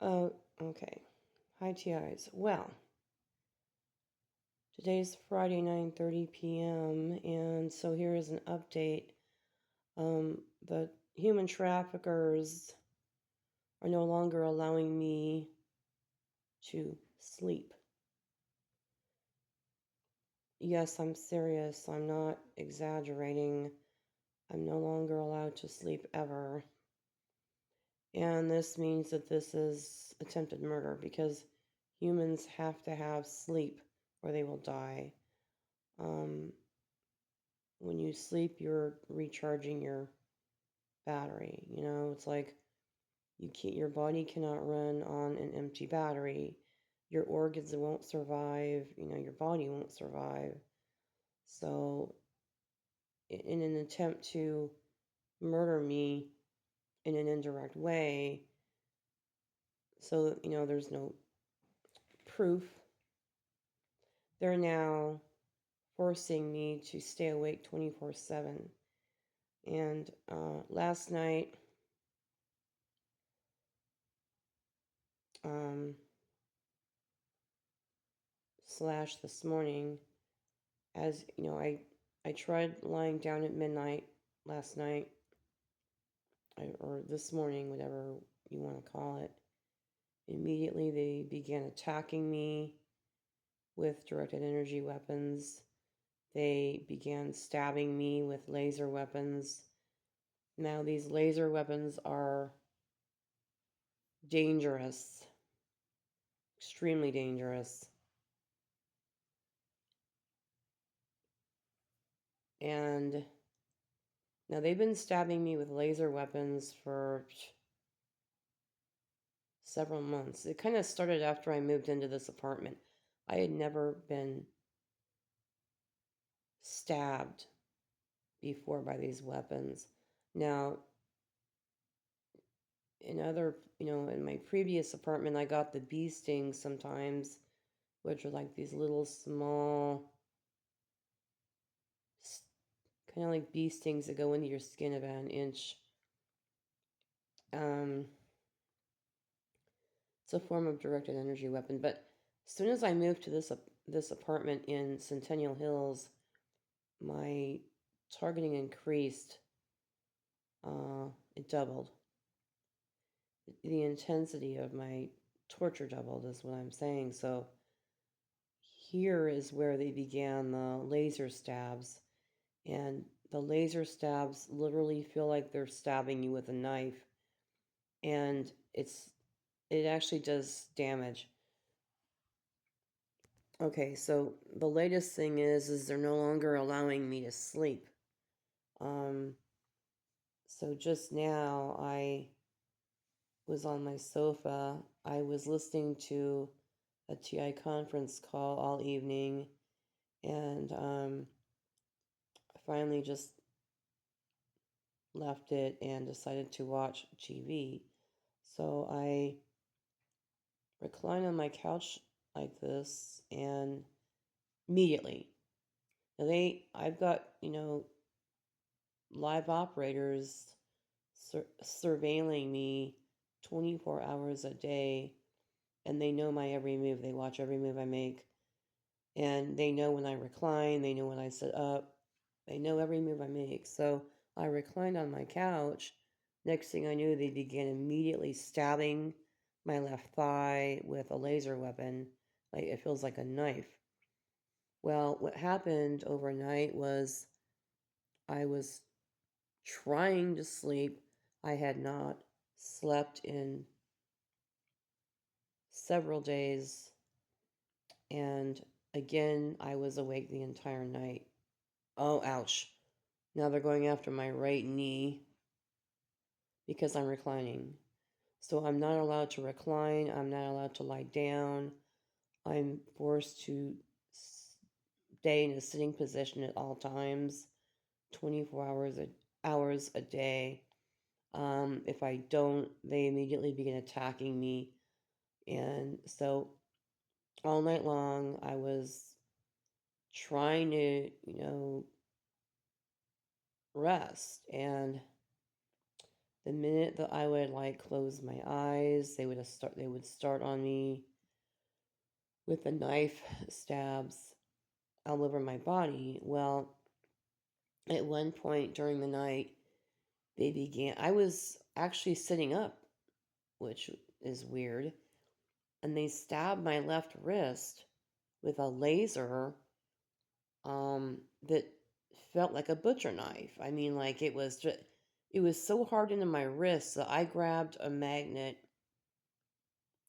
Okay. Hi, TIs. Well, today's Friday, 9:30 p.m., and so here is an update. The human traffickers are no longer allowing me to sleep. Yes, I'm serious. I'm not exaggerating. I'm no longer allowed to sleep ever. And this means that this is attempted murder because humans have to have sleep or they will die. Um, when you sleep, you're recharging your battery. It's like your body cannot run on an empty battery. Your organs won't survive. Your body won't survive. So, in an attempt to murder me in an indirect way, so that, there's no proof, they're now forcing me to stay awake 24/7. And last night, um, slash this morning, as I tried lying down at midnight last night, or this morning, whatever you want to call it. Immediately, they began attacking me with directed energy weapons. They began stabbing me with laser weapons. Now, these laser weapons are dangerous, extremely dangerous. And now they've been stabbing me with laser weapons for several months. It kind of started after I moved into this apartment. I had never been stabbed before by these weapons. Now, in my previous apartment, I got the bee stings sometimes, which are like these little small, kind of like bee stings that go into your skin about an inch. It's a form of directed energy weapon. But as soon as I moved to this apartment in Centennial Hills, my targeting increased. It doubled. The intensity of my torture doubled, is what I'm saying. So here is where they began the laser stabs. And the laser stabs literally feel like they're stabbing you with a knife. And it actually does damage. Okay, so the latest thing is they're no longer allowing me to sleep. So just now I was on my sofa. I was listening to a TI conference call all evening, and I finally just left it and decided to watch TV. So I recline on my couch like this, and immediately, I've got, live operators surveilling me 24 hours a day, and they know my every move. They watch every move I make, and they know when I recline, they know when I sit up, they know every move I make. So I reclined on my couch. Next thing I knew, they began immediately stabbing my left thigh with a laser weapon. Like, it feels like a knife. Well, what happened overnight was I was trying to sleep. I had not slept in several days, and again, I was awake the entire night. Oh, ouch. Now they're going after my right knee because I'm reclining. So I'm not allowed to recline. I'm not allowed to lie down. I'm forced to stay in a sitting position at all times, 24 hours a day. If I don't, they immediately begin attacking me. And so all night long, I was trying to, rest. And The minute that I would like close my eyes, they would start on me with the knife stabs all over my body. Well, at one point during the night, I was actually sitting up, which is weird, and they stabbed my left wrist with a laser that felt like a butcher knife. I mean, like it was so hard into my wrist that I grabbed a magnet.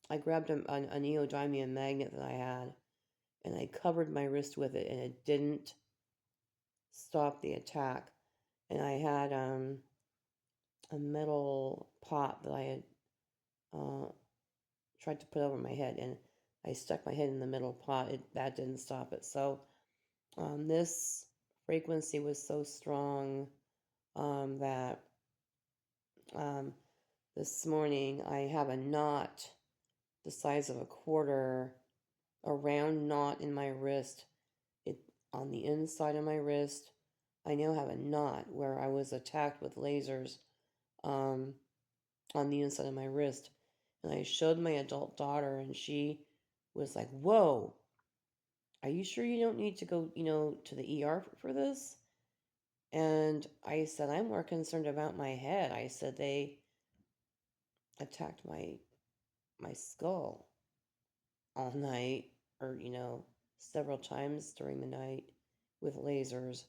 I grabbed a neodymium magnet that I had, and I covered my wrist with it, and it didn't stop the attack. And I had a metal pot that I had uh, tried to put over my head, and I stuck my head in the metal pot. That didn't stop it. So this frequency was so strong that um, this morning I have a knot the size of a quarter, a round knot in my wrist. It on the inside of my wrist. I now have a knot where I was attacked with lasers um, on the inside of my wrist. And I showed my adult daughter, and she was like, "Whoa, are you sure you don't need to go, to the ER for this?" And I said, "I'm more concerned about my head." I said, "They attacked my skull all night, or, several times during the night with lasers."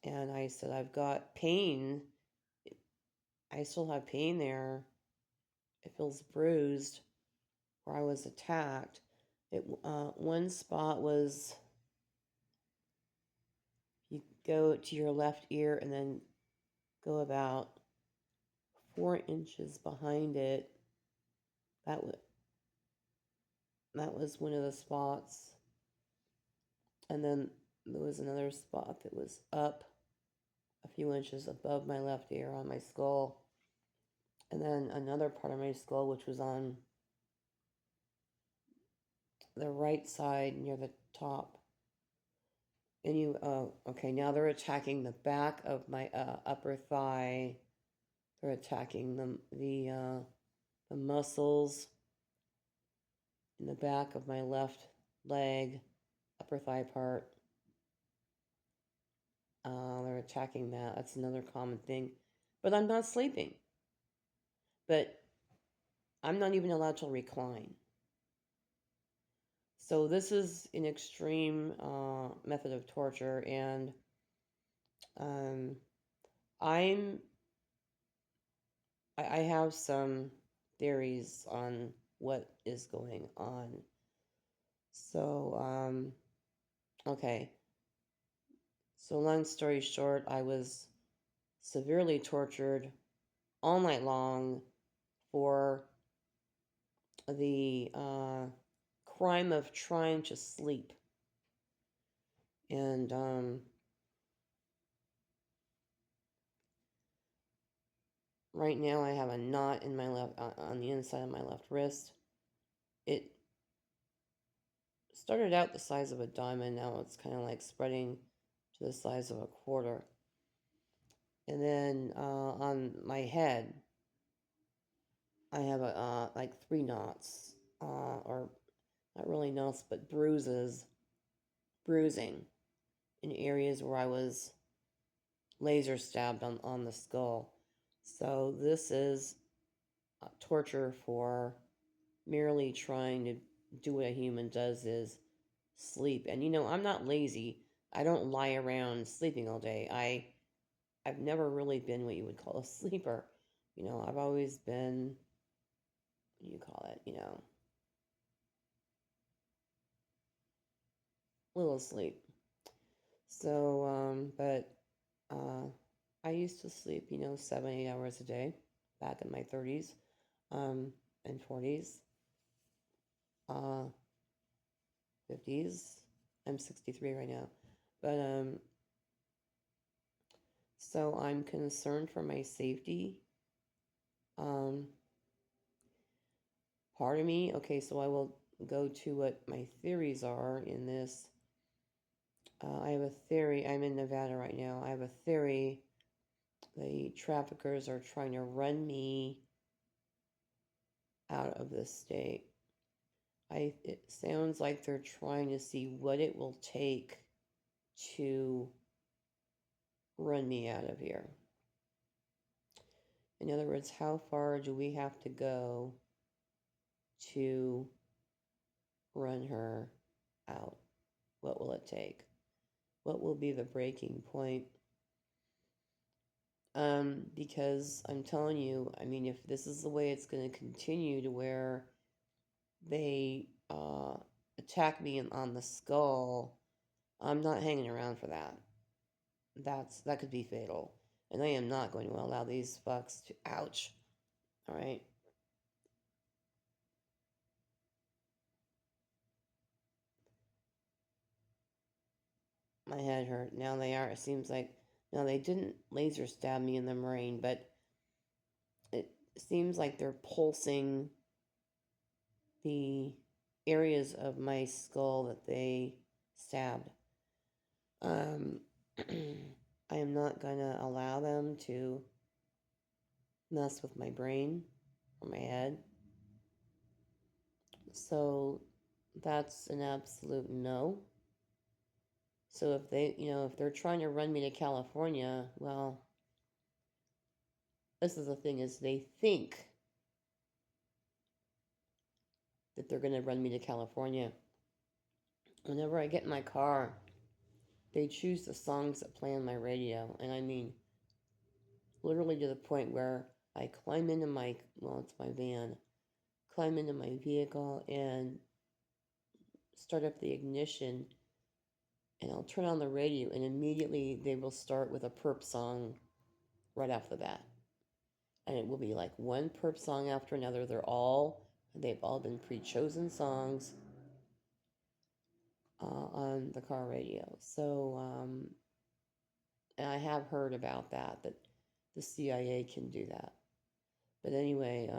And I said, "I've got pain. I still have pain there. It feels bruised where I was attacked." One spot was, you go to your left ear and then go about 4 inches behind it. That that was one of the spots. And then there was another spot that was up a few inches above my left ear on my skull. And then another part of my skull, which was on the right side near the top. And okay, now they're attacking the back of my upper thigh. They're attacking the muscles in the back of my left leg, upper thigh part. They're attacking that. That's another common thing. But I'm not sleeping. But I'm not even allowed to recline. So this is an extreme method of torture, and um, I'm I have some theories on what is going on. So okay. So long story short, I was severely tortured all night long for the crime of trying to sleep. And right now I have a knot in my left on the inside of my left wrist. It started out the size of a diamond. Now it's kind of like spreading to the size of a quarter. And then on my head, I have like 3 knots, or not really knots, but bruising in areas where I was laser stabbed on the skull. So this is torture for merely trying to do what a human does, is sleep. And I'm not lazy. I don't lie around sleeping all day. I've never really been what you would call a sleeper. I've always been, what do you call it, little asleep. So, but I used to sleep, 7, 8 hours a day back in my 30s and 40s, uh, 50s. I'm 63 right now. But, so I'm concerned for my safety. Um, Part of me, okay, so I will go to what my theories are in this. I have a theory. I'm in Nevada right now. I have a theory The traffickers are trying to run me out of this state. It sounds like they're trying to see what it will take to run me out of here. In other words, how far do we have to go to run her out? What will it take? What will be the breaking point? Because I'm telling you, I mean, if this is the way it's going to continue to where they attack me on the skull, I'm not hanging around for that. That could be fatal. And I am not going to allow these fucks to, ouch. All right. My head hurt. Now they are. It seems like, now they didn't laser stab me in the brain, but it seems like they're pulsing the areas of my skull that they stabbed. I am not going to allow them to mess with my brain or my head. So that's an absolute no. So if they, if they're trying to run me to California, well, this is the thing is they think that they're going to run me to California. Whenever I get in my car, they choose the songs that play on my radio. And I mean, literally to the point where I climb into my, well, it's my van, climb into my vehicle and start up the ignition. And I'll turn on the radio, and immediately they will start with a perp song right off the bat. And it will be like one perp song after another. They've all been pre-chosen songs on the car radio. So, and I have heard about that the CIA can do that. But anyway,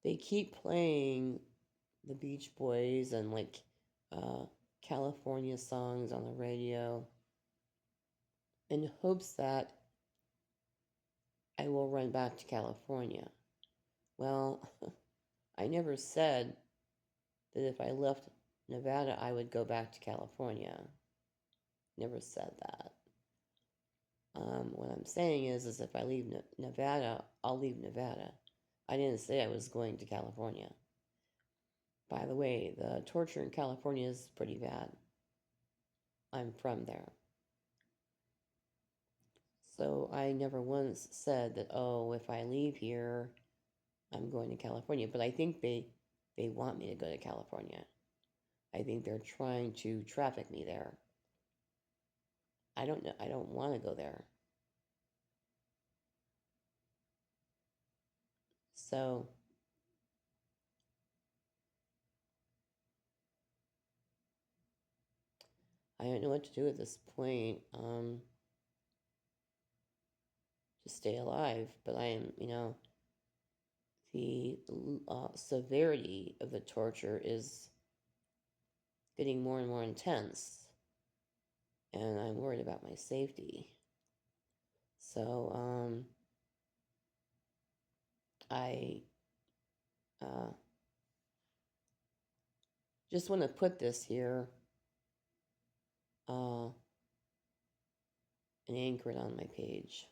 they keep playing the Beach Boys and like California songs on the radio in hopes that I will run back to California. Well, I never said that if I left Nevada, I would go back to California. Never said that. What I'm saying is if I leave Nevada, I'll leave Nevada. I didn't say I was going to California. By the way, the torture in California is pretty bad. I'm from there. So I never once said that, oh, if I leave here, I'm going to California. But I think they want me to go to California. I think they're trying to traffic me there. I don't know. I don't want to go there. So I don't know what to do at this point to stay alive. But I am, the severity of the torture is getting more and more intense. And I'm worried about my safety. So I just want to put this here and anchor it on my page.